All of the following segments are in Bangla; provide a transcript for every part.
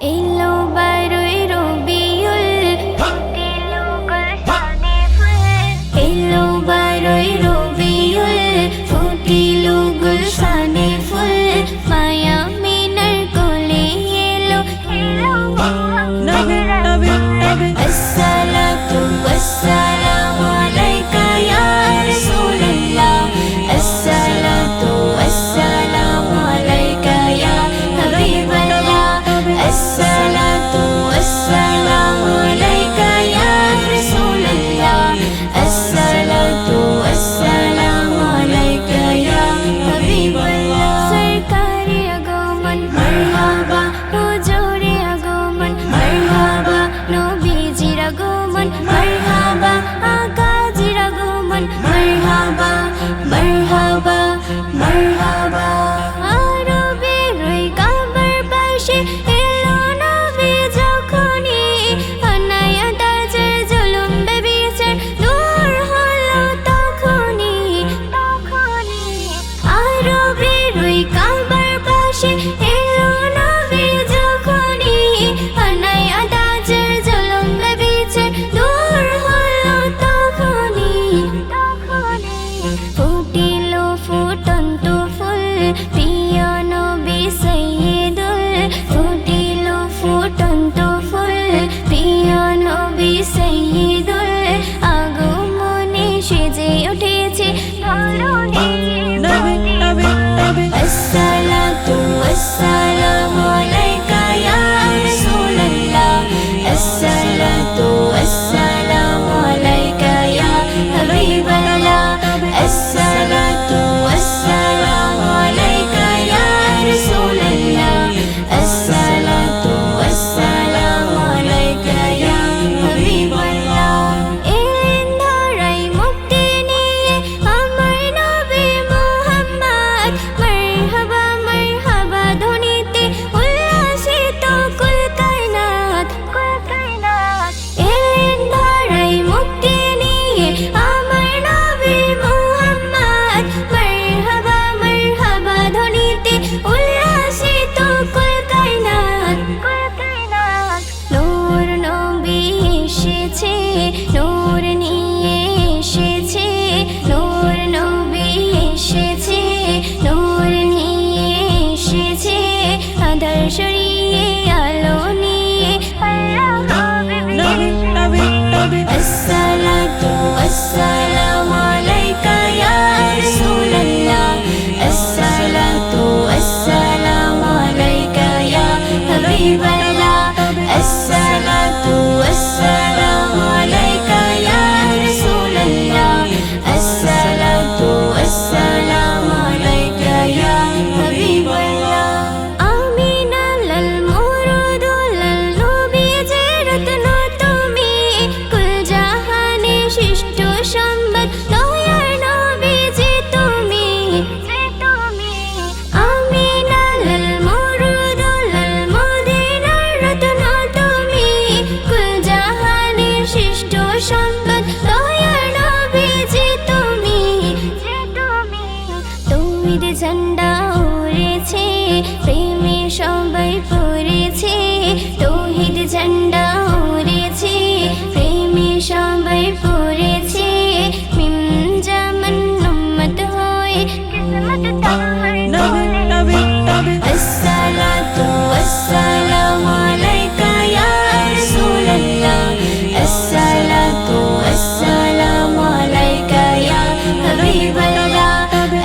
এলো বারোই রবিউল ফুটিলো গুলশানে ফুল এলো বারোই রবিউল ফুটিলো গুলশানে ফুল মায়া মিনার কোলে এলো আসসালাতু ওয়াসসালামু আলাইকা ইয়া রাসূলুল্লাহ আসসালাতু ওয়াসসালামু আলাইকা ইয়া হাবিবাল্লাহ আসসালাতু ওয়াসসালামু আলাইকা ইয়া রাসূলুল্লাহ আসসালাতু ওয়াসসালামু আলাইকা ইয়া হাবিবাল্লাহ সরকারে আগমন মারহাবা হুজুরে আগমন মারহাবা নবীজির আগমন মারহাবা আকাজির আগমন মারহাবা মারহাবা মারহাবা আরবের ওই কাবার পাশে এলো নবী যখনই অন্যায় তাজের জুলুম বেবিচার দূর হলো তখনই আরবের ওই কাবার পাশে এলো নবী যখনই অন্যায় তাজের জুলুম বেবিচার দূর হলো তখনই ফুটিলো ফুটন্ত ফুল প্রিয় নবী সাইয়্যিদুল ফুটিলো ফুটন্ত ফুল প্রিয় নবী সাইয়্যিদুল আগমনে সেজে উঠেছে আসসালাতু ওয়াসসালামু আলাইকা ইয়া রাসূলুল্লাহ আসসালাতু ওয়াসসালামু আলাইকা ইয়া হাবিবাল্লাহ আসসালাতু ওয়াসসালামু আলাইকা ইয়া রাসূলুল্লাহ আসসালাতু ওয়াসসালামু আলাইকা ইয়া হাবিবাল্লাহ এলেন ধরাই মুক্তি নিয়ে আমার নবী মুহাম্মদ মারহাবা মারহাবা ধ্বনিতে উল্লাসিত কুল কায়নাত এলেন ধরাই মুক্তি নিয়ে আমার নবী মুহাম্মদ মারহাবা মারহাবা ধ্বনিতে উল্লাসিত কুল কায়নাত নূর নবী এসেছে নূর নিয়ে এসেছে নূর নবী এসেছে নূর নিয়ে এসেছে আধার সরিয়ে আলো নিয়ে আসসালাতু ওয়াসসালামু আলাইকা ইয়া রাসূলুল্লাহ আসসালাতু ওয়াসসালামু আলাইকা ইয়া হাবিবাল্লাহ আসসালাতু ওয়াসসালামু আলাইকা ইয়া রাসূলুল্লাহ আসসালাতু ওয়াসসালামু আলাইকা ইয়া হাবিবাল্লাহ আমিনা লাল মুরুদুল নবী জিরতন তুমি কুল জাহানে সৃষ্ট সম্বদ দয়ার নবীজি তুমি আমিনা লাল মুরুদুল মদিনার রত্ন তুমি কুল জাহানে সৃষ্ট সম্বদ দয়ার নবীজি তুমি তৌহিদ ঝান্ডা উড়েছে প্রেমে সবাই পড়েছে তৌহিদ ঝান্ডা উড়েছে প্রেমে সবাই পড়েছে মিম জামান উম্মত হয়ে কিসমত আসসালাতু ওয়াসসালামু আলাইকা ইয়া রাসূলুল্লাহ আসসালাতু ওয়াসসালামু আলাইকা ইয়া হাবিবাল্লাহ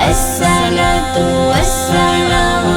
আসসালাতু ওয়াসসালামু